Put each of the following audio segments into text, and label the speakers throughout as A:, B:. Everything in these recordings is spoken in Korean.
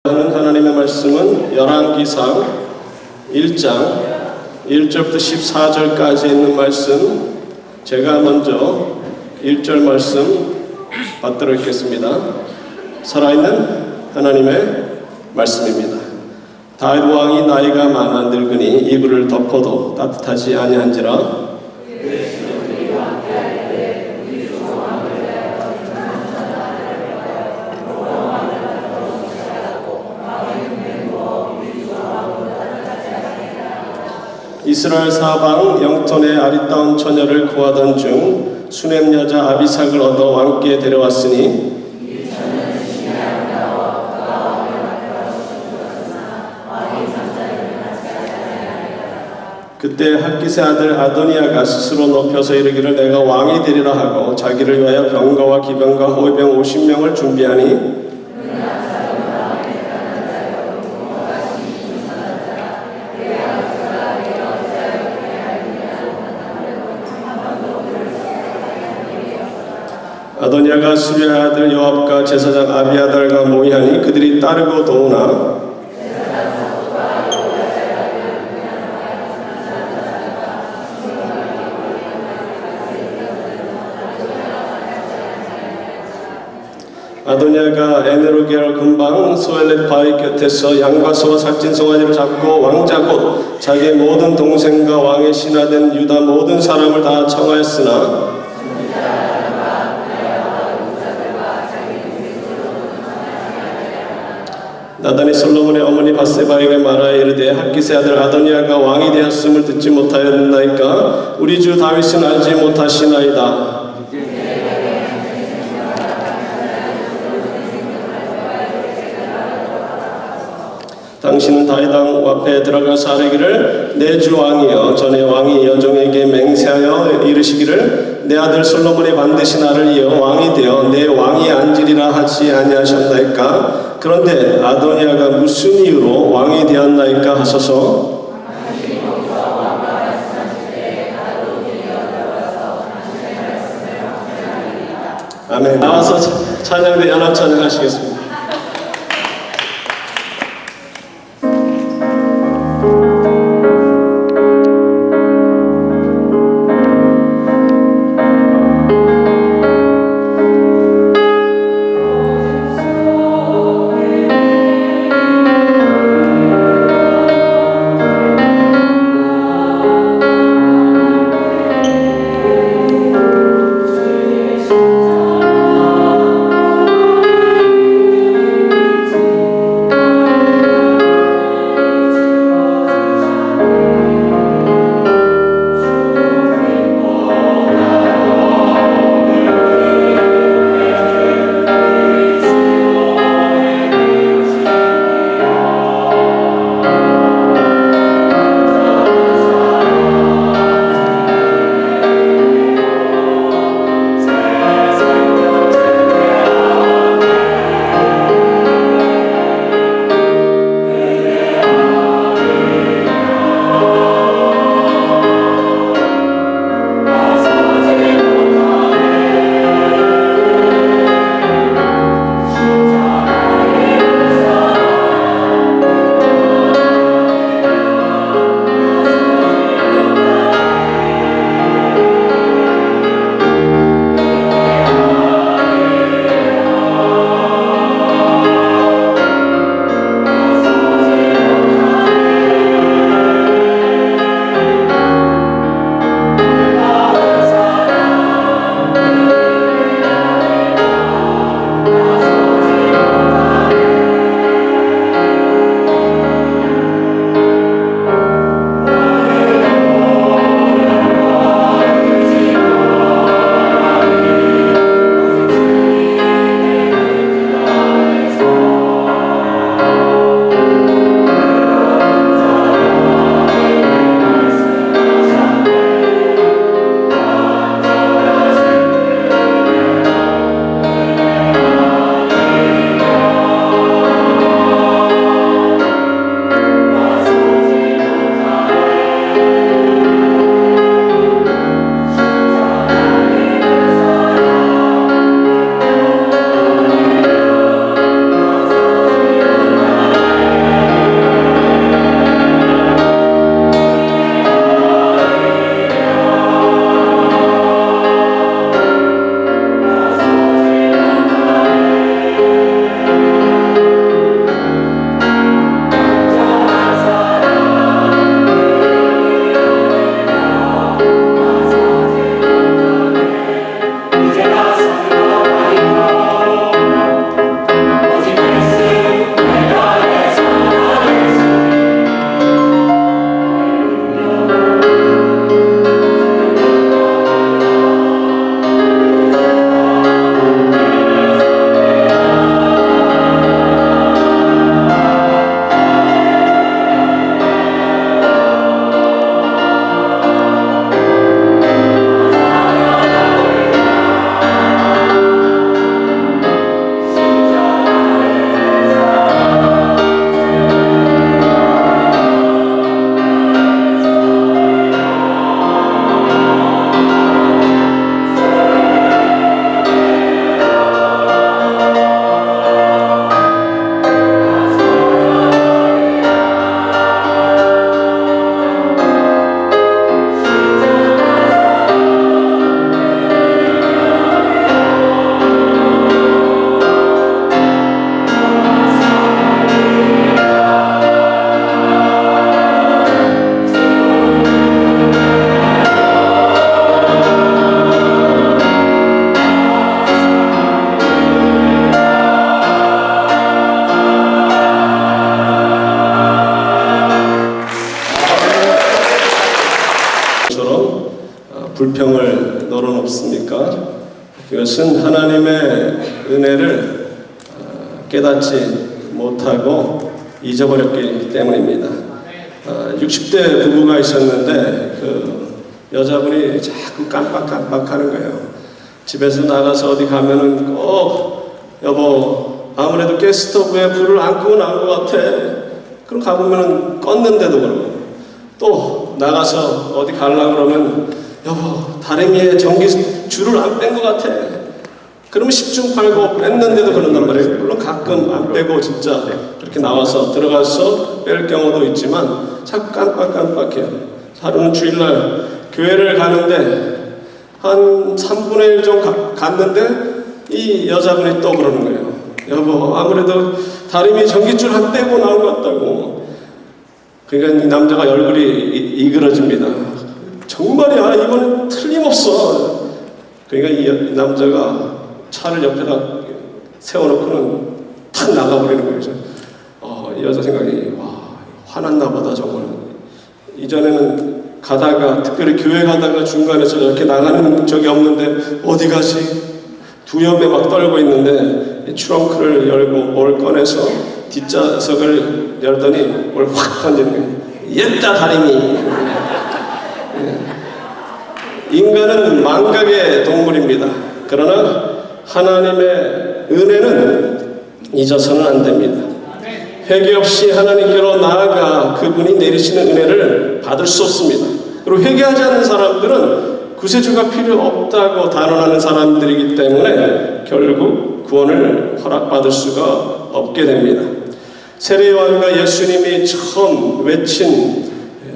A: 하는 하나님의 말씀은 열왕기상 1장 1절부터 14절까지 있는 말씀, 제가 먼저 1절 말씀 받도록 읽겠습니다. 살아있는 하나님의 말씀입니다. 다윗 왕이 나이가 많아 늙으니 이불을 덮어도 따뜻하지 아니한지라. 이스라엘 사방 영톤의 아리따운 처녀를 구하던 중 수넴 여자 아비삭을 얻어 왕께 데려왔으니 그때 핫깃의 아들 아도니아가 스스로 높여서 이르기를 내가 왕이 되리라 하고 자기를 위하여 병거와 기병과 호위병 50명을 준비하니 아도니아가 수리의 아들 요압과 제사장 아비아달과 모이하니 그들이 따르고 도우나 아도니아가 에네로겔 근방 소엘렛 바위 곁에서 양과 소와 살찐 송아지를 잡고 왕자 곧 자기의 모든 동생과 왕의 신하된 유다 모든 사람을 다 청하였으나 나단이 솔로몬의 어머니 밧세바에게 말하여 이르되 핫깃의 아들 아도니아가 왕이 되었음을 듣지 못하였나이까 우리 주 다윗은 알지 못하시나이다. 당신은 다윗 왕 앞에 들어가서 아뢰기를 내 주 왕이여 전에 왕이 여종에게 맹세하여 이르시기를 내 아들 솔로몬이 반드시 나를 이어 왕이 되어 내 왕이 앉으리라 하지 아니하셨나이까. 그런데 아도니아가 무슨 이유로 왕이 되었나이까 하소서. 아멘. 나와서 찬양대 연합 찬양하시겠습니다. 불평을 널어놓습니까? 그것은 하나님의 은혜를 깨닫지 못하고 잊어버렸기 때문입니다. 60대 부부가 있었는데 그 여자분이 자꾸 깜빡깜빡하는 거예요. 집에서 나가서 어디 가면은 꼭 여보 아무래도 가스토브에 불을 안 끄고 나온 것 같아. 그럼 가보면은 껐는데도 그러고 또 나가서 어디 가려고 그러면 여보 다리미에 전기 줄을 안 뺀 것 같아. 그러면 10중 8구 뺐는데도 그런단 말이에요. 물론 가끔 안 빼고 진짜 그렇게 나와서 들어가서 뺄 경우도 있지만 자꾸 깜빡깜빡해요. 하루는 주일날 교회를 가는데 한 3분의 1 정도 갔는데 이 여자분이 또 그러는 거예요. 여보 아무래도 다리미 전기줄 안 빼고 나온 것 같다고. 그러니까 이 남자가 얼굴이 이그러집니다. 정말이야 이건 틀림없어. 그러니까 이 남자가 차를 옆에다 세워놓고는 탁 나가버리는 거예요. 이 여자 생각이 와 화났나 보다 정말. 이전에는 가다가 특별히 교회 가다가 중간에서 이렇게 나가는 적이 없는데 어디 가지? 두려움에 막 떨고 있는데 트렁크를 열고 뭘 꺼내서 뒷좌석을 열더니 뭘 확 던지는 거예요. 옛다 다리미. 인간은 망각의 동물입니다. 그러나 하나님의 은혜는 잊어서는 안 됩니다. 회개 없이 하나님께로 나아가 그분이 내리시는 은혜를 받을 수 없습니다. 그리고 회개하지 않는 사람들은 구세주가 필요 없다고 단언하는 사람들이기 때문에 결국 구원을 허락받을 수가 없게 됩니다. 세례요한과 예수님이 처음 외친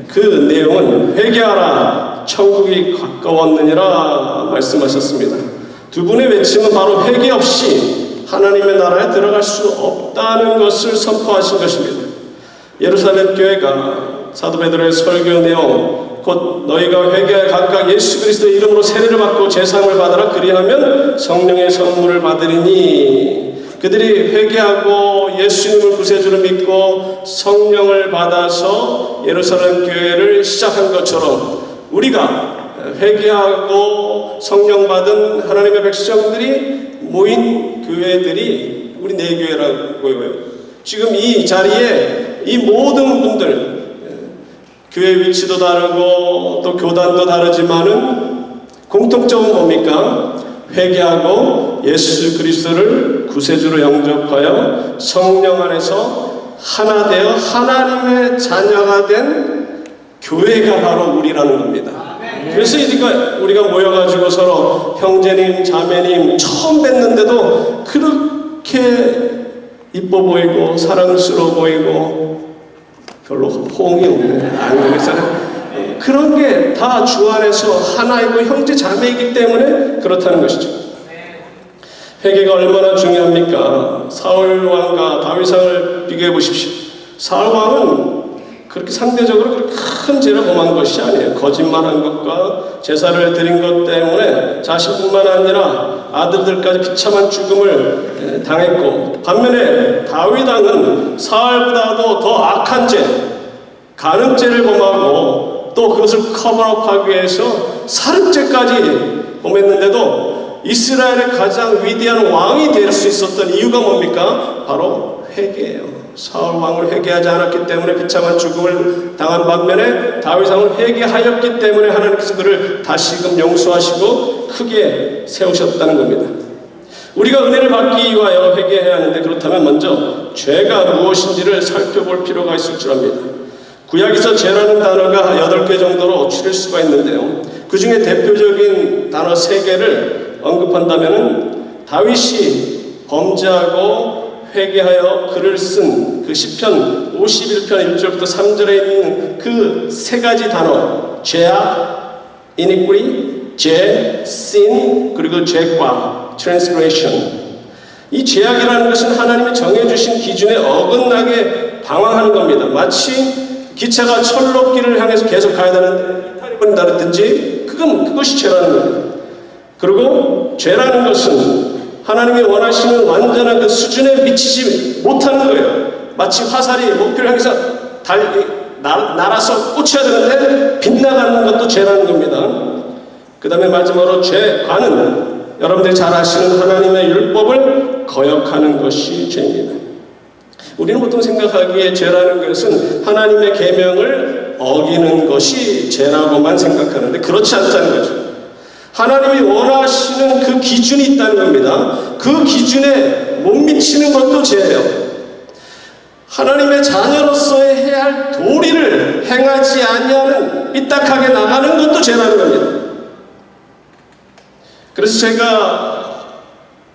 A: 그 내용은 회개하라 천국이 가까웠느니라 말씀하셨습니다. 두 분의 외침은 바로 회개 없이 하나님의 나라에 들어갈 수 없다는 것을 선포하신 것입니다. 예루살렘 교회가 사도 베드로의 설교 내용 곧 너희가 회개하여 각각 예수 그리스도의 이름으로 세례를 받고 제사함을 받으라 그리하면 성령의 선물을 받으리니 그들이 회개하고 예수님을 구세주로 믿고 성령을 받아서 예루살렘 교회를 시작한 것처럼 우리가 회개하고 성령 받은 하나님의 백성들이 모인 교회들이 우리 내교회라고요. 지금 이 자리에 이 모든 분들 교회 위치도 다르고 또 교단도 다르지만은 공통점은 뭡니까? 회개하고 예수 그리스도를 구세주로 영접하여 성령 안에서 하나 되어 하나님의 자녀가 된 교회가 바로 우리라는 겁니다. 그래서 우리가 모여가지고 서로 형제님, 자매님 처음 뵀는데도 그렇게 이뻐 보이고 사랑스러워 보이고 별로 호응이 없네. 한국에서는 그런 게 다 주 안에서 하나이고 형제 자매이기 때문에 그렇다는 것이죠. 회개가 얼마나 중요합니까? 사울 왕과 다윗 왕을 비교해 보십시오. 사울 왕은 그렇게 상대적으로 그렇게 큰 죄를 범한 것이 아니에요. 거짓말한 것과 제사를 드린 것 때문에 자신뿐만 아니라 아들들까지 비참한 죽음을 당했고 반면에 다윗 왕은 사울보다도 더 악한 죄, 간음죄를 범하고 또 그것을 커버업하기 위해서 살인죄까지 범했는데도 이스라엘의 가장 위대한 왕이 될 수 있었던 이유가 뭡니까? 바로 회개예요. 사울 왕을 회개하지 않았기 때문에 비참한 죽음을 당한 반면에 다윗 왕을 회개하였기 때문에 하나님께서 그를 다시금 용서하시고 크게 세우셨다는 겁니다. 우리가 은혜를 받기 위하여 회개해야 하는데 그렇다면 먼저 죄가 무엇인지를 살펴볼 필요가 있을 줄 압니다. 구약에서 죄라는 단어가 8개 정도로 추릴 수가 있는데요. 그 중에 대표적인 단어 3개를 언급한다면 다윗이 범죄하고 회개하여 글을 쓴 그 시편 51편 1절부터 3절에 있는 그 3가지 단어 죄악, iniquity, 죄, sin, 그리고 죄과 transgression. 이 죄악이라는 것은 하나님이 정해주신 기준에 어긋나게 방황하는 겁니다. 마치 기차가 철로길을 향해서 계속 가야 되는데 이탈이 버린다든지 그것이 죄라는 겁니다. 그리고 죄라는 것은 하나님이 원하시는 완전한 그 수준에 미치지 못하는 거예요. 마치 화살이 목표를 향해서 날아서 꽂혀야 되는데 빗나가는 것도 죄라는 겁니다. 그 다음에 마지막으로 죄과는 여러분들이 잘 아시는 하나님의 율법을 거역하는 것이 죄입니다. 우리는 보통 생각하기에 죄라는 것은 하나님의 계명을 어기는 것이 죄라고만 생각하는데 그렇지 않다는 거죠. 하나님이 원하시는 그 기준이 있다는 겁니다. 그 기준에 못 미치는 것도 죄예요. 하나님의 자녀로서의 해야 할 도리를 행하지 아니하는 삐딱하게 나가는 것도 죄라는 겁니다. 그래서 제가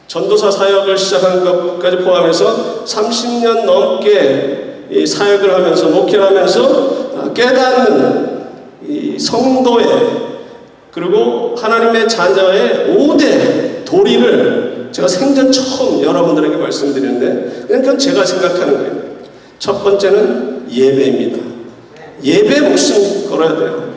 A: 전도사 사역을 시작한 것까지 포함해서 30년 넘게 이 사역을 하면서 목회를 하면서 깨닫는 이 성도의 그리고 하나님의 자녀의 5대 도리를 제가 생전 처음 여러분들에게 말씀드리는데 그건 제가 생각하는 거예요. 첫 번째는 예배입니다. 예배 목숨 걸어야 돼요.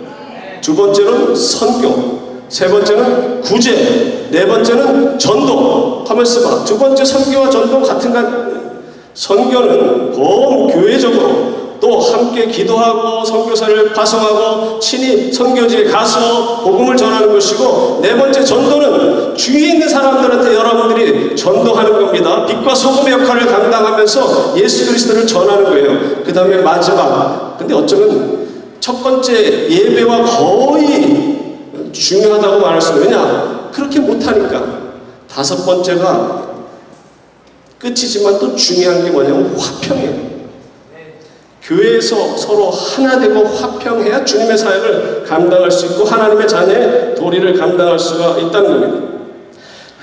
A: 두 번째는 선교, 세 번째는 구제, 네 번째는 전도. 가만있어 봐. 두 번째 선교와 전도 같은 간 선교는 교회적으로 또 함께 기도하고 선교사를 파송하고 친히 선교지에 가서 복음을 전하는 것이고, 네 번째 전도는 주위에 있는 사람들한테 여러분들이 전도하는 겁니다. 빛과 소금의 역할을 감당하면서 예수 그리스도를 전하는 거예요. 그 다음에 마지막, 근데 어쩌면 첫 번째 예배와 거의 중요하다고 말할 수 있어요. 왜냐? 그렇게 못하니까. 다섯 번째가 끝이지만 또 중요한 게 뭐냐면 화평이에요. 교회에서 서로 하나 되고 화평해야 주님의 사역을 감당할 수 있고 하나님의 자녀의 도리를 감당할 수가 있다는 겁니다.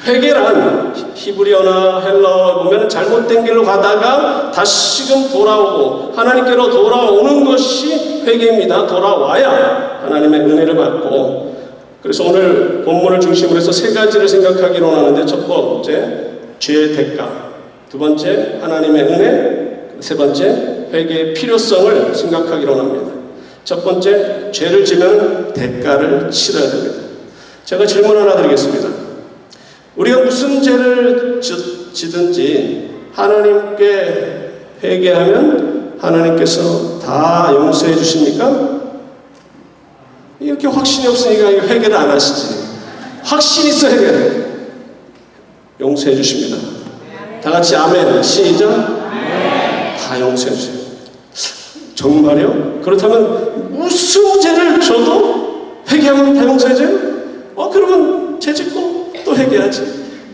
A: 회개란 히브리어나 헬라어 보면 잘못된 길로 가다가 다시금 돌아오고 하나님께로 돌아오는 것이 회개입니다. 돌아와야 하나님의 은혜를 받고, 그래서 오늘 본문을 중심으로 해서 세 가지를 생각하기로 하는데, 첫 번째 죄의 대가, 두 번째 하나님의 은혜, 세 번째 회개의 필요성을 생각하기로 합니다. 첫 번째, 죄를 지면 대가를 치러야 됩니다. 제가 질문 하나 드리겠습니다. 우리가 무슨 죄를 지든지 하나님께 회개하면 하나님께서 다 용서해 주십니까? 이렇게 확신이 없으니까 회개를 안 하시지. 확신 있어 회개. 용서해 주십니다. 다 같이 아멘. 시작. 다 용서해 주세요. 정말요? 그렇다면 무슨 죄를 져도 회개하면 다 용서해 줘요? 그러면 죄 짓고 또 회개하지.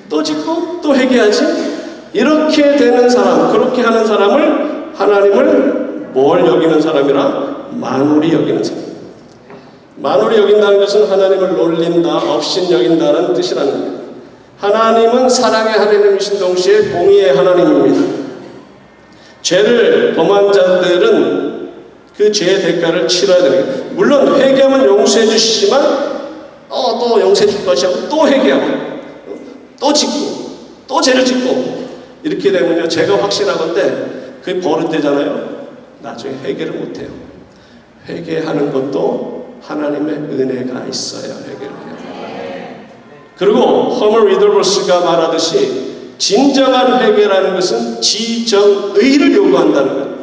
A: 또 짓고 또 회개하지. 이렇게 되는 사람, 그렇게 하는 사람을 하나님을 뭘 여기는 사람이라? 만홀히 여기는 사람. 만홀히 여긴다는 것은 하나님을 놀린다, 업신 여긴다는 뜻이라는 겁니다. 하나님은 사랑의 하나님이신 동시에 공의의 하나님입니다. 죄를 범한 자들은 그 죄의 대가를 치러야 되는 거예요. 물론 회개하면 용서해 주시지만 또 용서해 줄 것이고 또 회개하고 또 짓고 또 죄를 짓고 이렇게 되면요, 제가 확신하건대 그게 버릇되잖아요. 나중에 회개를 못해요. 회개하는 것도 하나님의 은혜가 있어야 회개를 해요. 그리고 허머 리더버스가 말하듯이 진정한 회개라는 것은 지정의를 요구한다는 거예요.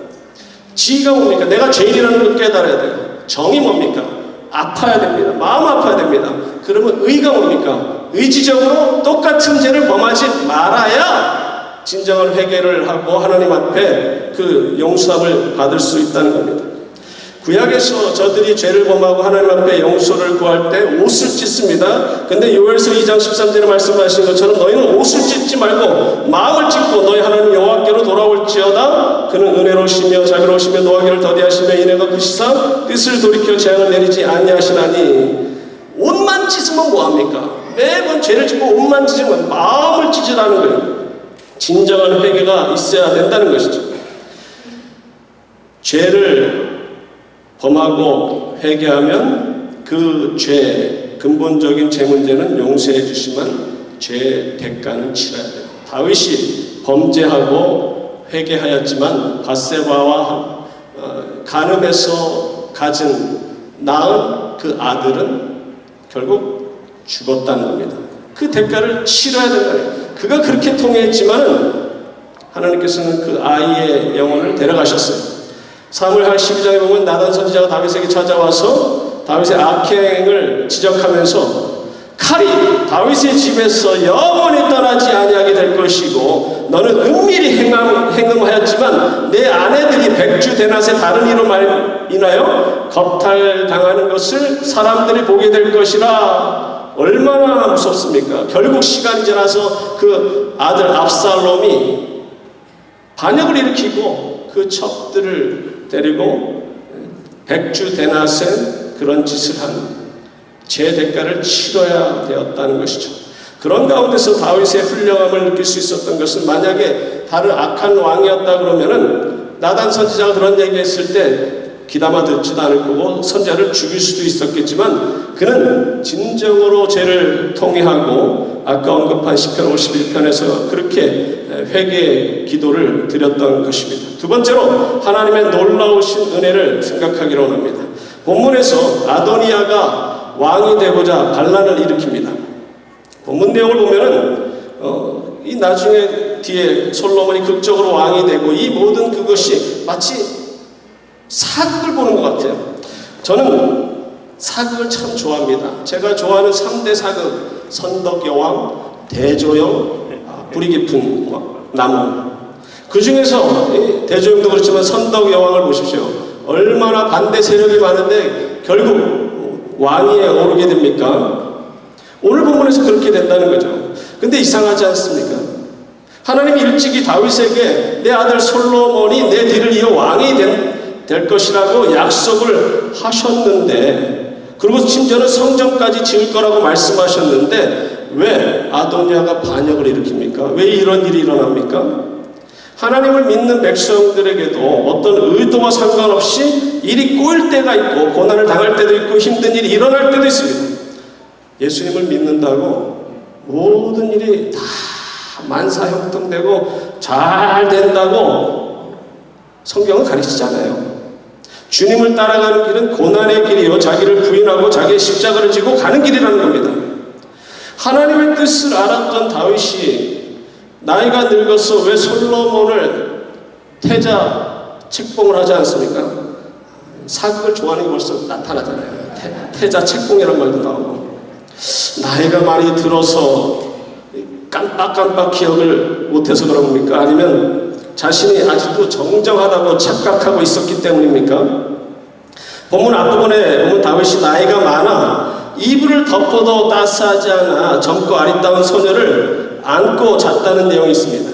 A: 지가 뭡니까? 내가 죄인이라는 걸 깨달아야 돼요. 정이 뭡니까? 아파야 됩니다. 마음 아파야 됩니다. 그러면 의가 뭡니까? 의지적으로 똑같은 죄를 범하지 말아야 진정한 회개를 하고 하나님 앞에 그 용서함을 받을 수 있다는 겁니다. 구약에서 저들이 죄를 범하고 하나님 앞에 용서를 구할 때 옷을 찢습니다. 근데 요엘서 2장 13절에 말씀하신 것처럼 너희는 옷을 찢지 말고 마음을 찢고 너희 하나님 여호와께로 돌아올지어다. 그는 은혜로우시며 자비로우시며 노하기를 더디하시며 인애가 크시사 뜻을 돌이켜 재앙을 내리지 아니하시나니. 옷만 찢으면 뭐합니까? 매번 죄를 짓고 옷만 찢으면 마음을 찢으라는 거예요. 진정한 회개가 있어야 된다는 것이죠. 죄를 범하고 회개하면 그 죄, 근본적인 죄 문제는 용서해 주시면 죄 대가는 치러야 돼요. 다윗이 범죄하고 회개하였지만 밧세바와 간음에서 낳은 그 아들은 결국 죽었다는 겁니다. 그 대가를 치러야 된다는 거예요. 그가 그렇게 통해했지만 하나님께서는 그 아이의 영혼을 데려가셨어요. 사무엘하 12장에 보면 나단 선지자가 다윗에게 찾아와서 다윗의 악행을 지적하면서 칼이 다윗의 집에서 영원히 떠나지 아니하게 될 것이고 너는 은밀히 행음하였지만 내 아내들이 백주 대낮에 다른 이로 인하여 겁탈당하는 것을 사람들이 보게 될 것이라. 얼마나 무섭습니까? 결국 시간이 지나서 그 아들 압살롬이 반역을 일으키고 그 첩들을 데리고 백주 대낮에 그런 짓을 한 제 대가를 치러야 되었다는 것이죠. 그런 가운데서 다윗의 훌륭함을 느낄 수 있었던 것은, 만약에 다른 악한 왕이었다 그러면은 나단 선지자가 그런 얘기했을 때 귀담아 듣지도 않을 거고 선지자를 죽일 수도 있었겠지만, 그는 진정으로 죄를 통회하고 아까 언급한 시편 51편에서 그렇게 회개의 기도를 드렸던 것입니다. 두 번째로 하나님의 놀라우신 은혜를 생각하기로 합니다. 본문에서 아도니아가 왕이 되고자 반란을 일으킵니다. 본문 내용을 보면은 이 나중에 뒤에 솔로몬이 극적으로 왕이 되고 이 모든 그것이 마치 사극을 보는 것 같아요. 저는 사극을 참 좋아합니다. 제가 좋아하는 3대 사극, 선덕여왕, 대조영, 뿌리 깊은 나무. 그 중에서 대조영도 그렇지만 선덕여왕을 보십시오. 얼마나 반대 세력이 많은데 결국 왕위에 오르게 됩니까? 오늘 본문에서 그렇게 된다는 거죠. 근데 이상하지 않습니까? 하나님이 일찍이 다윗에게 내 아들 솔로몬이 내 뒤를 이어 왕이 될 것이라고 약속을 하셨는데, 그리고 심지어는 성전까지 지을 거라고 말씀하셨는데 왜 아도니아가 반역을 일으킵니까? 왜 이런 일이 일어납니까? 하나님을 믿는 백성들에게도 어떤 의도와 상관없이 일이 꼬일 때가 있고 고난을 당할 때도 있고 힘든 일이 일어날 때도 있습니다. 예수님을 믿는다고 모든 일이 다 만사형통되고 잘 된다고 성경은 가르치지 않아요. 주님을 따라가는 길은 고난의 길이요, 자기를 부인하고 자기의 십자가를 지고 가는 길이라는 겁니다. 하나님의 뜻을 알았던 다윗이 나이가 늙어서 왜 솔로몬을 태자 책봉을 하지 않습니까? 사극을 좋아하는 게 벌써 나타나잖아요. 태자 책봉이라는 말도 나오고, 나이가 많이 들어서 깜빡깜빡 기억을 못해서 그런 겁니까? 아니면 자신이 아직도 정정하다고 착각하고 있었기 때문입니까? 본문 앞부분에 보면 다윗이 나이가 많아 이불을 덮어도 따스하지 않아 젊고 아리따운 소녀를 안고 잤다는 내용이 있습니다.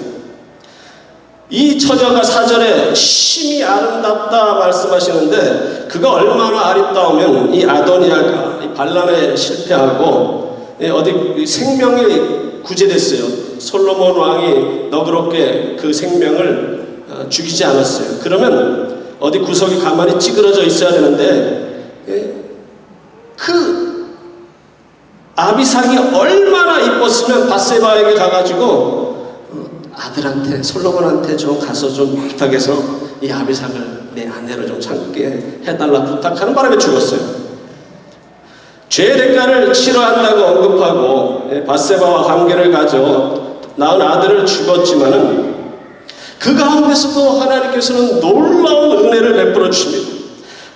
A: 이 처녀가 사전에 심히 아름답다 말씀하시는데, 그가 얼마나 아리따우면 이 아도니아가 이 반란에 실패하고 어디 생명이 구제됐어요. 솔로몬 왕이 너그럽게 그 생명을 죽이지 않았어요. 그러면 어디 구석이 가만히 찌그러져 있어야 되는데, 그 아비삭이 얼마나 이뻤으면 밧세바에게 가가지고 아들한테, 솔로몬한테 좀 가서 좀 부탁해서 이 아비삭을 내 아내로 좀 삼게 해달라 부탁하는 바람에 죽었어요. 죄의 대가를 치러한다고 언급하고 밧세바와 관계를 가져 낳은 아들을 죽었지만은 그 가운데서도 하나님께서는 놀라운 은혜를 베풀어 주십니다.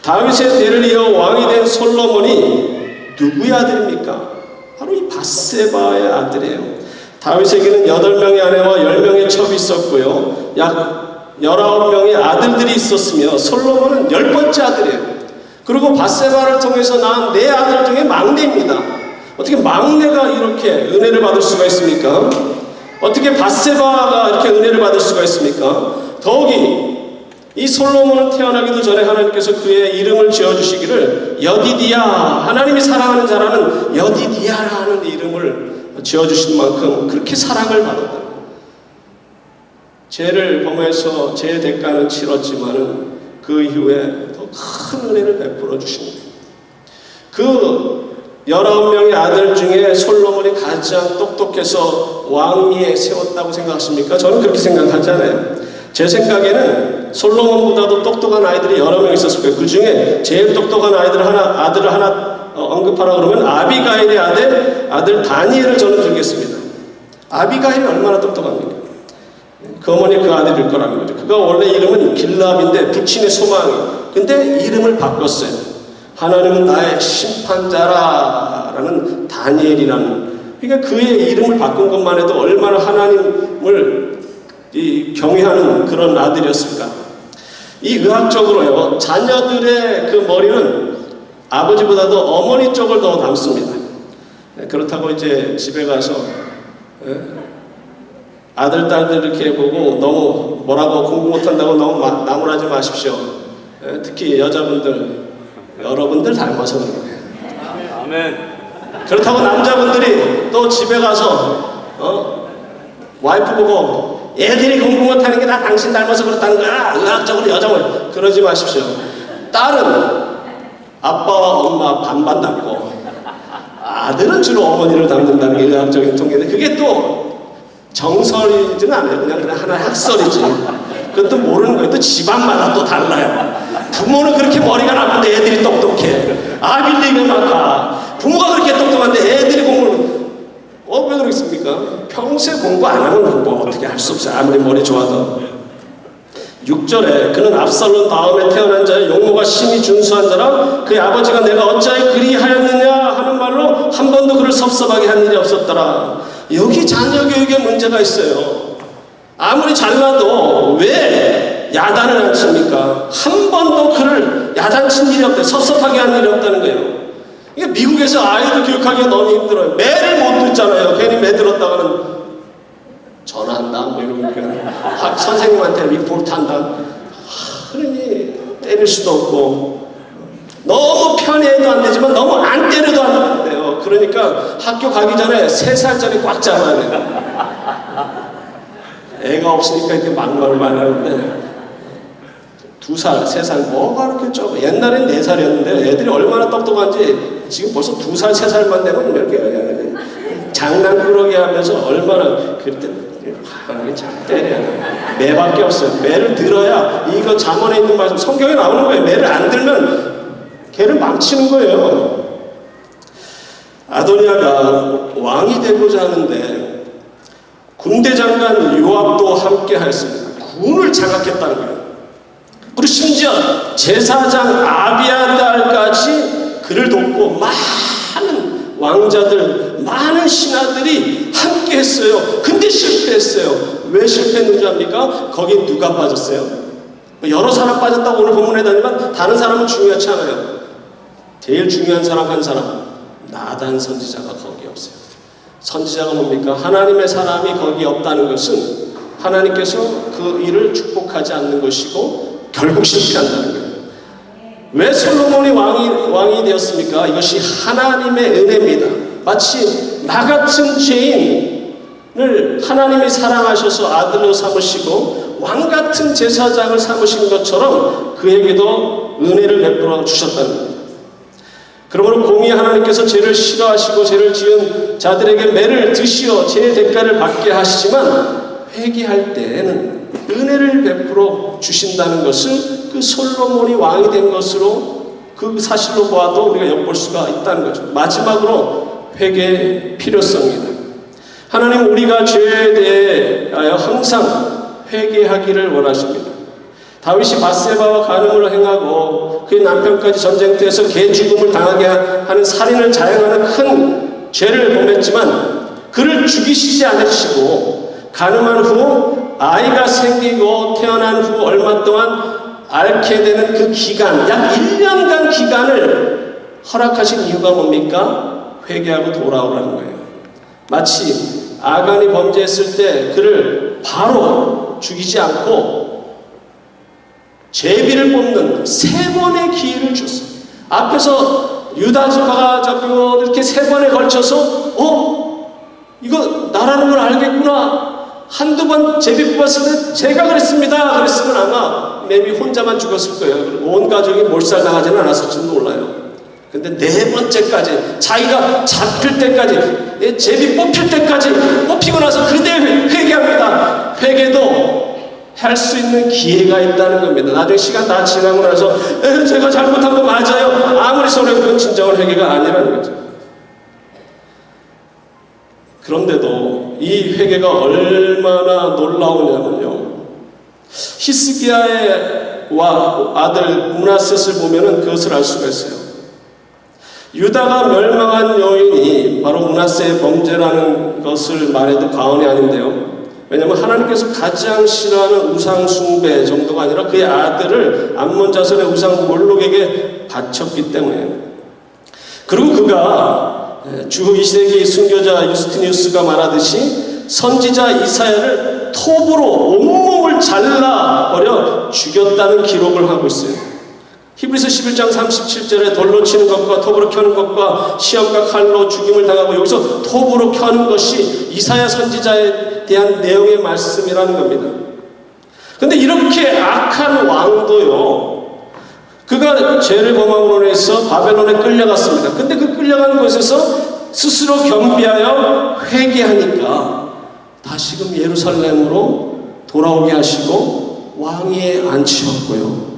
A: 다윗의 대를 이어 왕이 된 솔로몬이 누구의 아들입니까? 바로 이 밧세바의 아들이에요. 다윗에게는 8명의 아내와 10명의 첩이 있었고요, 약 19명의 아들들이 있었으며 솔로몬은 10번째 아들이에요. 그리고 밧세바를 통해서 낳은 4아들 중에 막내입니다. 어떻게 막내가 이렇게 은혜를 받을 수가 있습니까? 어떻게 밧세바가 이렇게 은혜를 받을 수가 있습니까? 더욱이 이 솔로몬은 태어나기도 전에 하나님께서 그의 이름을 지어주시기를 여디디야, 하나님이 사랑하는 자라는 여디디야라는 이름을 지어주신 만큼 그렇게 사랑을 받았다. 죄를 범해서 죄의 대가는 치렀지만은 그 이후에 더 큰 은혜를 베풀어 주십니다. 그 19명의 아들 중에 솔로몬이 가장 똑똑해서 왕위에 세웠다고 생각하십니까? 저는 그렇게 생각하지 않아요. 제 생각에는 솔로몬보다도 똑똑한 아이들이 여러 명 있었을 거예요. 그 중에 제일 똑똑한 아들을 하나 언급하라 그러면 아비가일의 아들 다니엘을 저는 들겠습니다. 아비가일이 얼마나 똑똑합니까? 그 어머니 그 아들일 거라는 거죠. 그가 원래 이름은 길라압인데 부친의 소망이. 근데 이름을 바꿨어요. 하나님은 나의 심판자라는 다니엘이라는, 그러니까 그의 이름을 바꾼 것만 해도 얼마나 하나님을 경외하는 그런 아들이었을까. 이 의학적으로요, 자녀들의 그 머리는 아버지보다도 어머니 쪽을 더 닮습니다. 그렇다고 이제 집에 가서 아들, 딸들 이렇게 보고 너무 뭐라고 공부 못한다고 너무 나무라지 마십시오. 특히 여자분들, 여러분들 닮아서 그런 거예요.
B: 아멘.
A: 그렇다고 남자분들이 또 집에 가서 와이프 보고 애들이 공부 못하는 게 다 당신 닮아서 그렇다는 거야. 의학적으로 여정을 그러지 마십시오. 딸은 아빠와 엄마 반반 닮고 아들은 주로 어머니를 닮는다는 게 의학적인 통계인데, 그게 또 정설이지는 않아요. 그냥 하나의 학설이지. 그것도 모르는 거예요. 또 집안마다 또 달라요. 부모는 그렇게 머리가 나쁜데 애들이 똑똑해. 아빌리가 막하. 부모가 그렇게 똑똑한데 애들이 공부를 왜 그러겠습니까? 평소에 공부 안 하면 공부 어떻게 할 수 없어요. 아무리 머리 좋아도. 6절에 그는 압살롬 다음에 태어난 자의 용모가 심히 준수한 자라 그의 아버지가 내가 어찌하여 그리하였느냐 하는 말로 한 번도 그를 섭섭하게 한 일이 없었더라. 여기 자녀 교육에 문제가 있어요. 아무리 잘나도 왜 야단을 안 칩니까? 한 번도 그를 야단친 일이 없대. 섭섭하게 한 일이 없다는 거예요. 이게 미국에서 아이들 교육하기가 너무 힘들어요. 매를 못 듣잖아요. 괜히 매 들었다가는 전화한다 뭐 이러니까 선생님한테 리포트한다. 그러니 때릴 수도 없고 너무 편해도 안 되지만 너무 안 때려도 안 돼요. 그러니까 학교 가기 전에 3살짜리 꽉 잡아야 돼요. 애가 없으니까 이렇게 막말을 많이 하는데 2살, 3살 뭐가 그렇게 적어. 옛날엔 4살이었는데 애들이 얼마나 똑똑한지 지금 벌써 2살, 3살만 되면 이렇게 장난꾸러기 하면서 얼마나 그때 하나님 잘 때려야 돼. 매밖에 없어요. 매를 들어야 이거 잠언에 있는 말씀 성경에 나오는 거예요. 매를 안 들면 걔를 망치는 거예요. 아도니아가 왕이 되고자 하는데 군대 장관 요압도 함께 하였습니다. 군을 장악했다는 거예요. 그리고 심지어 제사장 아비아달까지 그를 돕고 많은 왕자들, 많은 신하들이 함께 했어요. 근데 실패했어요. 왜 실패했는지 압니까? 거기 누가 빠졌어요? 여러 사람 빠졌다고 오늘 본문에 다니지만 다른 사람은 중요하지 않아요. 제일 중요한 사람 한 사람, 나단 선지자가 거기 없어요. 선지자가 뭡니까? 하나님의 사람이 거기 없다는 것은 하나님께서 그 일을 축복하지 않는 것이고 결국 실패한다는 거예요. 왜 솔로몬이 왕이 되었습니까? 이것이 하나님의 은혜입니다. 마치 나 같은 죄인을 하나님이 사랑하셔서 아들로 삼으시고 왕 같은 제사장을 삼으신 것처럼 그에게도 은혜를 베풀어 주셨다는 겁니다. 그러므로 공의 하나님께서 죄를 싫어하시고 죄를 지은 자들에게 매를 드시어 죄의 대가를 받게 하시지만 회개할 때에는 은혜를 베풀어 주신다는 것을 그 솔로몬이 왕이 된 것으로 그 사실로 보아도 우리가 엿볼 수가 있다는 거죠. 마지막으로 회개의 필요성입니다. 하나님 우리가 죄에 대하여 항상 회개하기를 원하십니다. 다윗이 밧세바와 간음을 행하고 그의 남편까지 전쟁터에서 개 죽음을 당하게 하는 살인을 자행하는 큰 죄를 범했지만 그를 죽이시지 않으시고 간음한 후 아이가 생기고 태어난 후 얼마 동안 앓게 되는 그 기간, 약 1년간 기간을 허락하신 이유가 뭡니까? 회개하고 돌아오라는 거예요. 마치 아간이 범죄했을 때 그를 바로 죽이지 않고 제비를 뽑는 3번의 기회를 줬어요. 앞에서 유다 지파가 잡히고 이렇게 3번에 걸쳐서 이거 나라는 걸 알겠구나. 한두 번 제비 뽑았을 때 제가 그랬습니다. 그랬으면 아마 maybe 혼자만 죽었을 거예요. 온 가족이 몰살당하지는 않았을지도 몰라요. 근데 4번째까지 자기가 잡힐 때까지 제비 뽑힐 때까지 뽑히고 나서 그때 회개합니다. 회개도 할 수 있는 기회가 있다는 겁니다. 나중에 시간 다 지나고 나서 제가 잘못한 거 맞아요. 아무리 소리해도 진정한 회개가 아니라는 거죠. 그런데도 이 회개가 얼마나 놀라우냐면요. 히스기야의 아들 므낫셋을 보면은 그것을 알 수가 있어요. 유다가 멸망한 요인이 바로 므낫세의 범죄라는 것을 말해도 과언이 아닌데요. 왜냐하면 하나님께서 가장 싫어하는 우상 숭배 정도가 아니라 그의 아들을 암몬 자손의 우상 몰록에게 바쳤기 때문에. 그리고 그가 주 2세기 순교자 유스티니우스가 말하듯이 선지자 이사야를 톱으로 온몸을 잘라버려 죽였다는 기록을 하고 있어요. 히브리서 11장 37절에 돌로 치는 것과 톱으로 켜는 것과 시험과 칼로 죽임을 당하고, 여기서 톱으로 켜는 것이 이사야 선지자에 대한 내용의 말씀이라는 겁니다. 근데 이렇게 악한 왕도요, 그가 죄를 범함으로 해서 바벨론에 끌려갔습니다. 근데 그 끌려간 곳에서 스스로 겸비하여 회개하니까 다시금 예루살렘으로 돌아오게 하시고 왕위에 앉히었고요.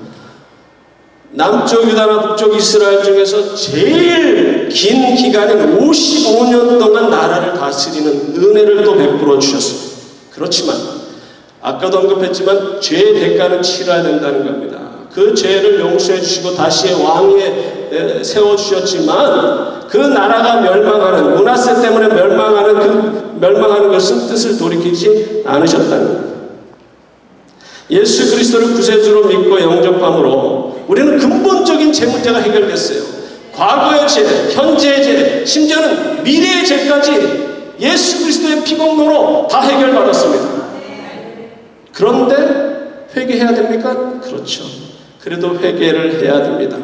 A: 남쪽 유다나 북쪽 이스라엘 중에서 제일 긴 기간인 55년 동안 나라를 다스리는 은혜를 또 베풀어 주셨습니다. 그렇지만 아까도 언급했지만 죄의 대가는 치러야 된다는 겁니다. 그 죄를 용서해 주시고 다시 왕위에 세워주셨지만 그 나라가 멸망하는, 므낫세 때문에 멸망하는 것은 뜻을 돌이키지 않으셨다는 겁니다. 예수 그리스도를 구세주로 믿고 영접함으로 우리는 근본적인 죄 문제가 해결됐어요. 과거의 죄, 현재의 죄, 심지어는 미래의 죄까지 예수 그리스도의 피공로로 다 해결받았습니다. 그런데 회개해야 됩니까? 그렇죠. 그래도 회개를 해야 됩니다.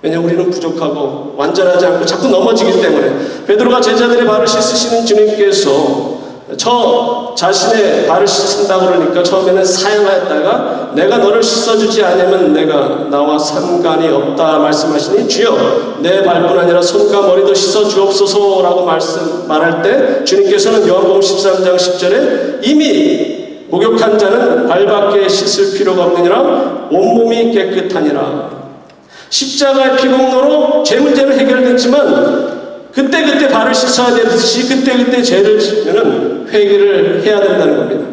A: 왜냐하면 우리는 부족하고 완전하지 않고 자꾸 넘어지기 때문에. 베드로가 제자들의 발을 씻으시는 주님께서 저 자신의 발을 씻는다고 그러니까 처음에는 사양하였다가 내가 너를 씻어주지 않으면 내가 나와 상관이 없다 말씀하시니, 주여 내 발뿐 아니라 손과 머리도 씻어주옵소서라고 말할 때 주님께서는 요한복음 13장 10절에 이미 목욕한 자는 발밖에 씻을 필요가 없느니라 온몸이 깨끗하니라. 십자가의 피공로로 죄 문제는 해결됐지만 그때그때 발을 씻어야 되듯이 그때그때 죄를 지으면 회개를 해야 된다는 겁니다.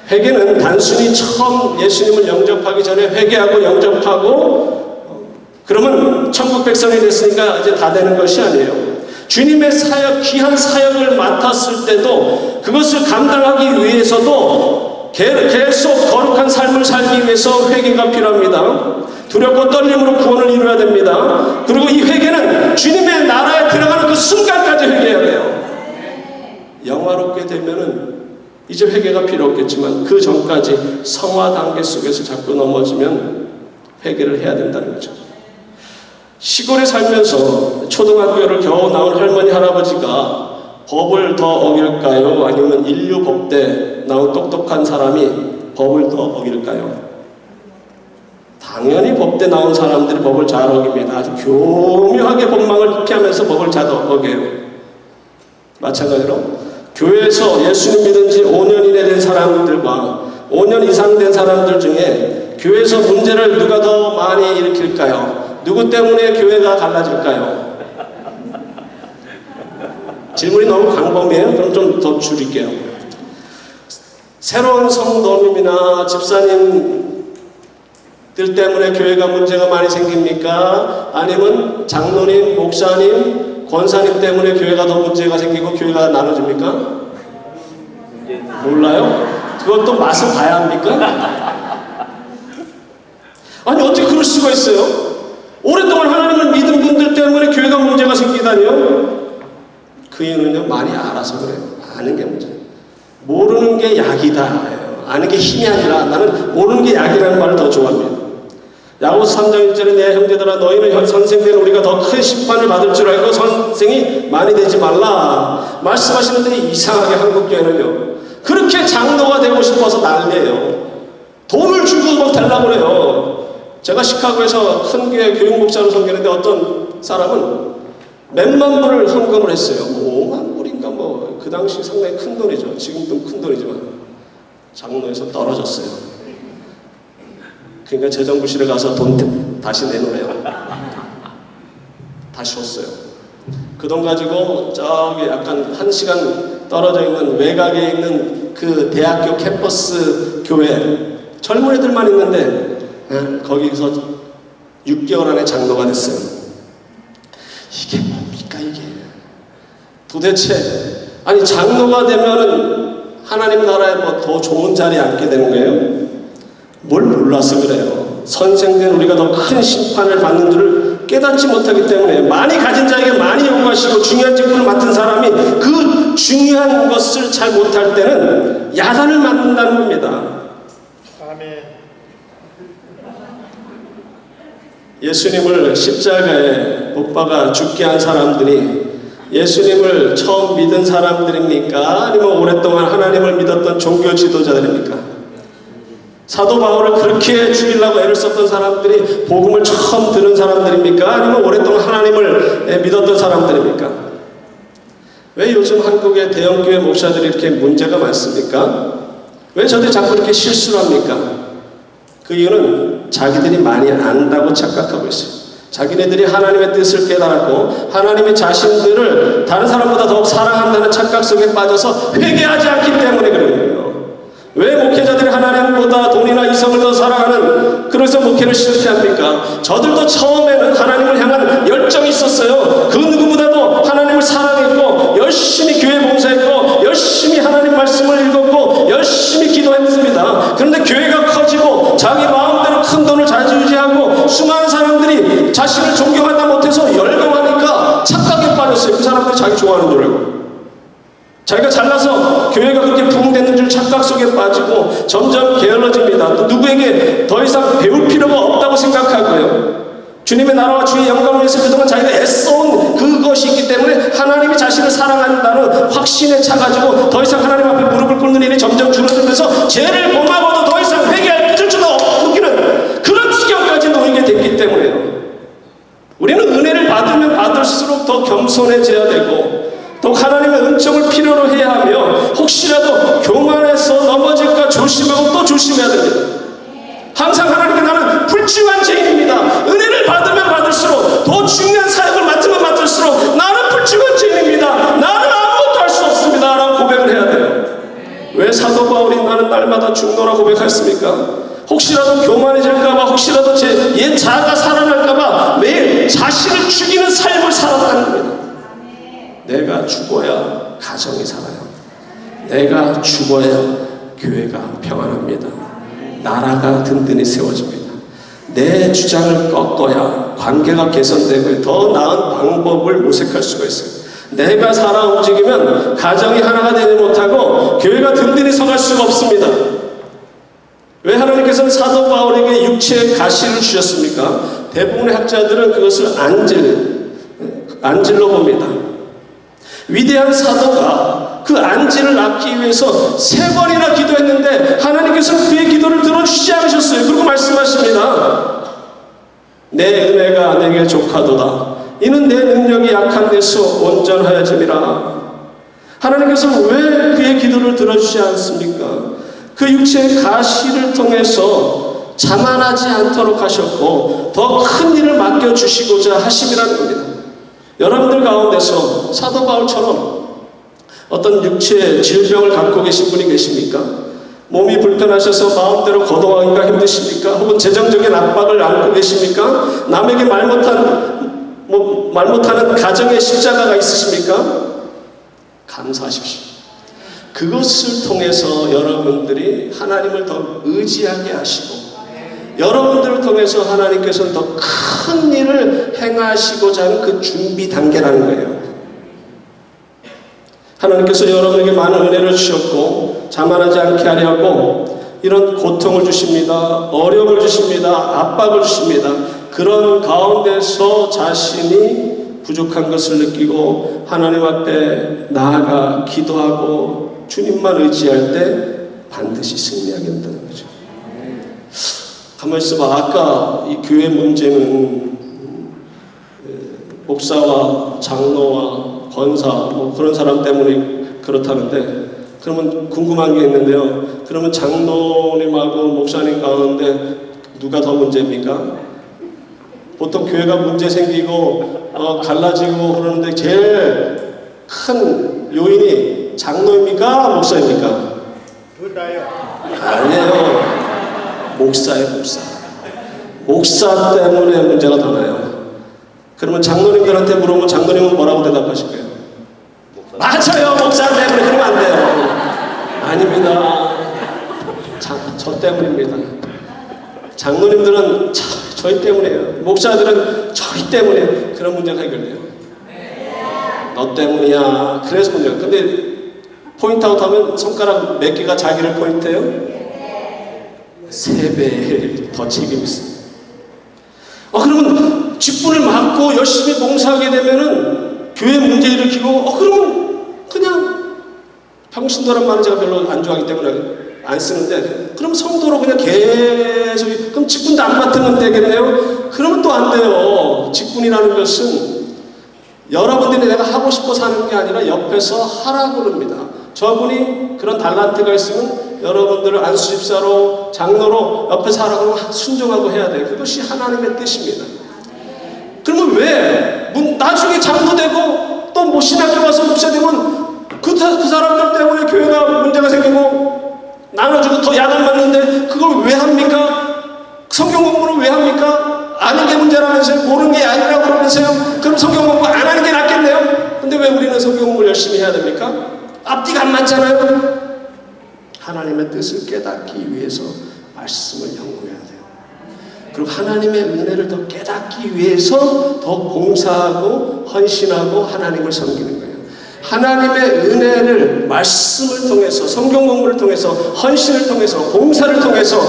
A: 회개는 단순히 처음 예수님을 영접하기 전에 회개하고 영접하고 그러면 천국 백성이 됐으니까 이제 다 되는 것이 아니에요. 주님의 사역, 귀한 사역을 맡았을 때도 그것을 감당하기 위해서도 계속 거룩한 삶을 살기 위해서 회개가 필요합니다. 두렵고 떨림으로 구원을 이루어야 됩니다. 그리고 이 회개는 주님의 나라에 들어가는 그 순간까지 회개해야 돼요. 영화롭게 되면은 이제 회개가 필요 없겠지만 그 전까지 성화 단계 속에서 자꾸 넘어지면 회개를 해야 된다는 거죠. 시골에 살면서 초등학교를 겨우 나온 할머니 할아버지가 법을 더 어길까요? 아니면 인류 법대 나온 똑똑한 사람이 법을 더 어길까요? 당연히 법대 나온 사람들이 법을 잘 어깁니다. 아주 교묘하게 법망을 피하면서 법을 잘 어겨요. 마찬가지로 교회에서 예수님 믿은 지 5년 이내 된 사람들과 5년 이상 된 사람들 중에 교회에서 문제를 누가 더 많이 일으킬까요? 누구 때문에 교회가 갈라질까요? 질문이 너무 광범위해요. 그럼 좀 더 줄일게요. 새로운 성도님이나 집사님들 때문에 교회가 문제가 많이 생깁니까? 아니면 장로님, 목사님, 권사님 때문에 교회가 더 문제가 생기고 교회가 나눠집니까? 몰라요? 그것도 맛을 봐야 합니까? 아니 어떻게 그럴 수가 있어요? 오랫동안 하나님을 믿은 분들 때문에 교회가 문제가 생기다니요? 그 이유는요, 많이 알아서 그래요. 아는 게 문제예요. 모르는 게 약이다. 아는 게 힘이 아니라 나는 모르는 게 약이라는 말을 더 좋아합니다. 야고보서 3장 1절에 내 형제들아 너희는 선생된 우리가 더 큰 심판을 받을 줄 알고 선생이 많이 되지 말라 말씀하시는데 이상하게 한국교회는요 그렇게 장로가 되고 싶어서 난리예요. 돈을 주고 막 달라고 그래요. 제가 시카고에서 큰 교회 교육목사로 섬기는데 어떤 사람은 몇만 불을 헌금을 했어요. 5만 불인가 뭐 그 당시 상당히 큰 돈이죠. 지금도 큰 돈이지만 장로에서 떨어졌어요. 그러니까 재정부실에 가서 돈 다시 내놓으래요. 다시 줬어요. 그 돈 가지고 저기 약간 1시간 떨어져 있는 외곽에 있는 그 대학교 캠퍼스 교회 젊은 애들만 있는데 거기서 6개월 안에 장로가 됐어요. 이게 뭡니까 이게? 도대체 아니 장로가 되면은 하나님 나라에 뭐 더 좋은 자리에 앉게 되는 거예요? 뭘 몰라서 그래요. 선생된 우리가 더 큰 심판을 받는 줄을 깨닫지 못하기 때문에 많이 가진 자에게 많이 요구하시고 중요한 직분을 맡은 사람이 그 중요한 것을 잘 못할 때는 야단을 맞는다는 겁니다.
B: 아멘.
A: 예수님을 십자가에 못 박아 죽게 한 사람들이 예수님을 처음 믿은 사람들입니까? 아니면 오랫동안 하나님을 믿었던 종교 지도자들입니까? 사도 바울을 그렇게 죽이려고 애를 썼던 사람들이 복음을 처음 들은 사람들입니까? 아니면 오랫동안 하나님을 믿었던 사람들입니까? 왜 요즘 한국의 대형교회 목사들이 이렇게 문제가 많습니까? 왜 저들이 자꾸 이렇게 실수를 합니까? 그 이유는 자기들이 많이 안다고 착각하고 있어요. 자기네들이 하나님의 뜻을 깨달았고 하나님이 자신들을 다른 사람보다 더욱 사랑한다는 착각 속에 빠져서 회개하지 않기 때문에 그런 거예요. 왜 목회자들이 하나님보다 돈이나 이성을 더 사랑하는 그래서 목회를 실패합니까? 저들도 처음에는 하나님을 향한 열정이 있었어요. 그 누구보다도 하나님을 사랑했고 열심히 교회 봉사했고 열심히 하나님 말씀을 읽었고 열심히 기도했습니다. 그런데 교회가 커지고 자기 마음대로 큰 돈을 좌지우지하고 수많은 사람들이 자신을 존경하다 못해서 열광하니까 착각에 빠졌어요. 그 사람들이 자기 좋아하는 줄 알고 자기가 잘나서 교회가 그렇게 부흥되는 줄 착각 속에 빠지고 점점 게을러집니다. 또 누구에게 더 이상 배울 필요가 없다고 생각하고요. 주님의 나라와 주의 영광을 위해서 그동안 자기가 애써온 그것이 있기 때문에 하나님이 자신을 사랑한다는 확신에 차가지고 더 이상 하나님 앞에 무릎을 꿇는 일이 점점 줄어들면서 죄를 범하고도 더 이상 회개할 줄도 느끼는 그런 지경까지 놓이게 됐기 때문에요. 우리는 은혜를 받으면 받을수록 더 겸손해져야 되고 또 하나님의 은총을 필요로 해야 하며 혹시라도 교만해서 넘어질까 조심하고 또 조심해야 됩니다. 항상 하나님께 나는 불중한 죄인입니다. 은혜를 받으면 받을수록 더 중요한 사역을 맡으면 맡을수록 나는 불중한 죄인입니다. 나는 아무것도 할 수 없습니다. 라고 고백을 해야 돼요. 왜 사도 바울이 나는 날마다 죽노라 고백했습니까? 혹시라도 교만해질까봐 혹시라도 제 옛 자아가 살아날까봐 매일 자신을 죽이는 삶을 살아가는 겁니다. 내가 죽어야 가정이 살아요. 내가 죽어야 교회가 평안합니다. 나라가 든든히 세워집니다. 내 주장을 꺾어야 관계가 개선되고 더 나은 방법을 모색할 수가 있어요. 내가 살아 움직이면 가정이 하나가 되지 못하고 교회가 든든히 서갈 수가 없습니다. 왜 하나님께서는 사도 바울에게 육체의 가시를 주셨습니까? 대부분의 학자들은 그것을 안질로 봅니다. 위대한 사도가 그 안지를 낳기 위해서 3번이나 기도했는데 하나님께서는 그의 기도를 들어주시지 않으셨어요. 그리고 말씀하십니다. 내 은혜가 내게 족하도다. 이는 내 능력이 약한 데서 온전하여짐이라. 하나님께서 왜 그의 기도를 들어주지 않습니까? 그 육체의 가시를 통해서 자만하지 않도록 하셨고 더 큰 일을 맡겨주시고자 하심이라는 겁니다. 여러분들 가운데서 사도 바울처럼 어떤 육체의 질병을 갖고 계신 분이 계십니까? 몸이 불편하셔서 마음대로 거동하기가 힘드십니까? 혹은 재정적인 압박을 안고 계십니까? 남에게 말 못하는 가정의 십자가가 있으십니까? 감사하십시오. 그것을 통해서 여러분들이 하나님을 더 의지하게 하시고 여러분들을 통해서 하나님께서는 더 큰 일을 행하시고자 하는 그 준비 단계라는 거예요. 하나님께서 여러분에게 많은 은혜를 주셨고 자만하지 않게 하려고 이런 고통을 주십니다. 어려움을 주십니다. 압박을 주십니다. 그런 가운데서 자신이 부족한 것을 느끼고 하나님 앞에 나아가 기도하고 주님만 의지할 때 반드시 승리하게 된다는 거죠. 가만히 있어봐. 아까 이 교회 문제는 목사와 장로와 권사 뭐 그런 사람 때문에 그렇다는데 그러면 궁금한 게 있는데요. 그러면 장로님하고 목사님 가운데 누가 더 문제입니까? 보통 교회가 문제 생기고 갈라지고 그러는데 제일 큰 요인이 장로입니까? 목사입니까?
B: 둘 다요.
A: 아니에요. 목사예요, 목사. 목사 때문에 문제가 더 나요. 그러면 장로님들한테 물어보면 장로님은 뭐라고 대답하실 거예요? 맞아요, 목사 때문에. 그러면 안 돼요. 아닙니다. 저 때문입니다. 장로님들은 저희 때문이에요. 목사들은 저희 때문에 그런 문제가 해결돼요. 너 때문이야. 그래서 문제가. 근데 포인트아웃 하면 손가락 몇 개가 자기를 포인트해요? 3배 더 책임이 있어요. 그러면 직분을 맡고 열심히 봉사하게 되면은 교회 문제 일으키고 그러면 그냥 평신도란 말은 제가 별로 안 좋아하기 때문에 안 쓰는데, 그럼 성도로 그냥 계속, 그럼 직분도 안 맡으면 되겠네요? 그러면 또 안 돼요. 직분이라는 것은 여러분들이 내가 하고 싶어서 하는 게 아니라 옆에서 하라고 그럽니다. 저분이 그런 달란트가 있으면 여러분들을 안수집사로, 장로로 옆에서 하라고 하면 순종하고 해야 돼요. 그것이 하나님의 뜻입니다. 그러면 왜 나중에 장로 되고 또 뭐 신학교 가서 목사 되면 그 사람들 때문에 교회가 문제가 생기고 나눠주고 더 야단 맞는데 그걸 왜 합니까? 성경 공부를 왜 합니까? 아는 게 문제라면서요? 모르는 게 아니라고 그러면서요? 그럼 성경 공부 안 하는 게 낫겠네요? 근데 왜 우리는 성경 공부를 열심히 해야 됩니까? 앞뒤가 안 맞잖아요? 하나님의 뜻을 깨닫기 위해서 말씀을 연구해야 돼요. 그리고 하나님의 은혜를 더 깨닫기 위해서 더 봉사하고 헌신하고 하나님을 섬기는 거예요. 하나님의 은혜를 말씀을 통해서, 성경 공부를 통해서, 헌신을 통해서, 봉사를 통해서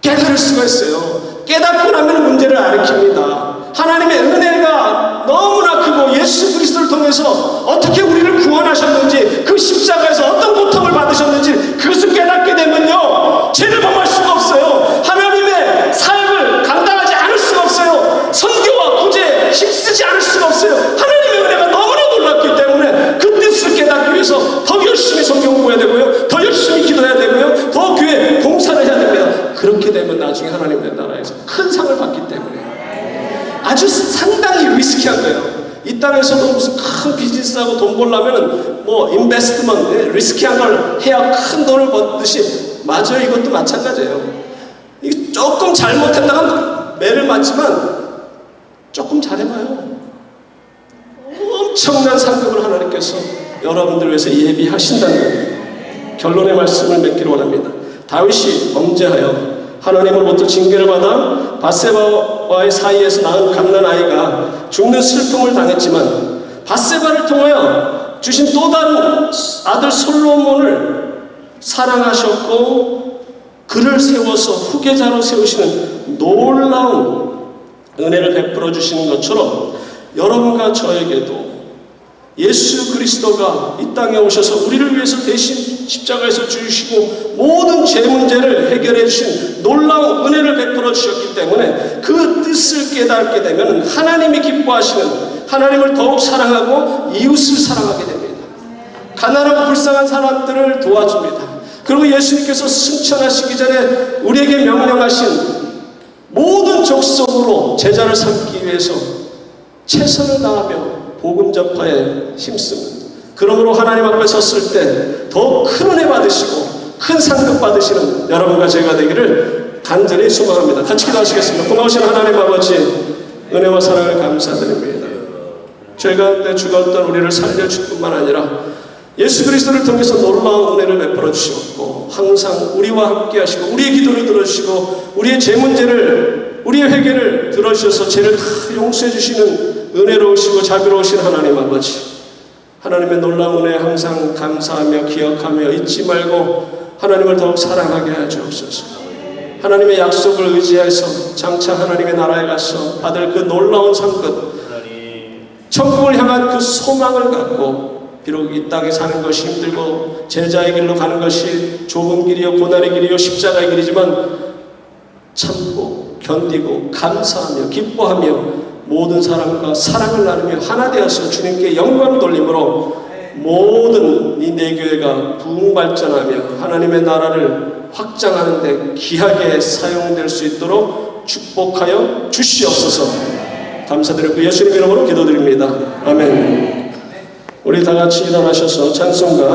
A: 깨달을 수가 있어요. 깨닫고 나면 문제를 알킵니다. 하나님의 은혜가 너무나 크고 예수 그리스도를 통해서 어떻게 우리를 구원하셨는지, 그 십자가에서 어떤 고통을 받으셨는지 그것을 깨닫게 되면요, 죄를 범할 수가 없어요. 하나님의 삶을 감당하지 않을 수가 없어요. 선교와 구제에 힘쓰지 않을 수가 없어요. 하나님의 은혜가 너무나 놀랍기 때문에 그 뜻을 깨닫기 위해서 더 열심히 성경 공부해야 되고요, 더 열심히 기도해야 되고요, 더 교회 봉사를 해야 됩니다. 그렇게 되면 나중에 하나님의 나라에서 큰 상을 받기 때문에 아주 상당히 리스키한 거예요. 이 땅에서도 무슨 큰 비즈니스하고 돈 벌려면 뭐 인베스트먼트, 리스키한 걸 해야 큰 돈을 벌듯이, 맞아요. 이것도 마찬가지예요. 이게 조금 잘못했다가 매를 맞지만 조금 잘해봐요. 엄청난 상급을 하나님께서 여러분들 위해서 예비하신다는 거예요. 결론의 말씀을 맺기를 원합니다. 다윗이 범죄하여 하나님으로부터 징계를 받아 밧세바와의 사이에서 낳은 갓난아이가 죽는 슬픔을 당했지만, 밧세바를 통하여 주신 또 다른 아들 솔로몬을 사랑하셨고 그를 세워서 후계자로 세우시는 놀라운 은혜를 베풀어 주시는 것처럼 여러분과 저에게도 예수 그리스도가 이 땅에 오셔서 우리를 위해서 대신 십자가에서 죽으시고 모든 죄 문제를 해결해 주신 놀라운 은혜를 베풀어 주셨기 때문에 그 뜻을 깨닫게 되면 하나님이 기뻐하시는, 하나님을 더욱 사랑하고 이웃을 사랑하게 됩니다. 가난하고 불쌍한 사람들을 도와줍니다. 그리고 예수님께서 승천하시기 전에 우리에게 명령하신 모든 족속으로 제자를 삼기 위해서 최선을 다하며 복음 전파에 힘씁니다. 그러므로 하나님 앞에 섰을 때 더 큰 은혜 받으시고 큰 상급 받으시는 여러분과 제가 되기를 간절히 소망합니다. 같이 기도하시겠습니다. 고마우신 하나님 아버지, 은혜와 사랑을 감사드립니다. 죄 가운데 죽었던 우리를 살려줄 뿐만 아니라 예수 그리스도를 통해서 놀라운 은혜를 베풀어 주시고 항상 우리와 함께 하시고 우리의 기도를 들어주시고 우리의 죄 문제를, 우리의 회개를 들어주셔서 죄를 다 용서해 주시는 은혜로우시고 자비로우신 하나님 아버지, 하나님의 놀라운 은혜 항상 감사하며 기억하며 잊지 말고 하나님을 더욱 사랑하게 하여 주옵소서. 하나님의 약속을 의지해서 장차 하나님의 나라에 가서 받을 그 놀라운 상급, 천국을 향한 그 소망을 갖고, 비록 이 땅에 사는 것이 힘들고 제자의 길로 가는 것이 좁은 길이요 고난의 길이요 십자가의 길이지만 참고 견디고 감사하며 기뻐하며 모든 사람과 사랑을 나누며 하나 되어서 주님께 영광 돌림으로 모든 이 내 교회가 부흥발전하며 하나님의 나라를 확장하는 데 귀하게 사용될 수 있도록 축복하여 주시옵소서. 감사드리고 예수님 이름으로 기도드립니다. 아멘. 우리 다 같이 일어나셔서 찬송가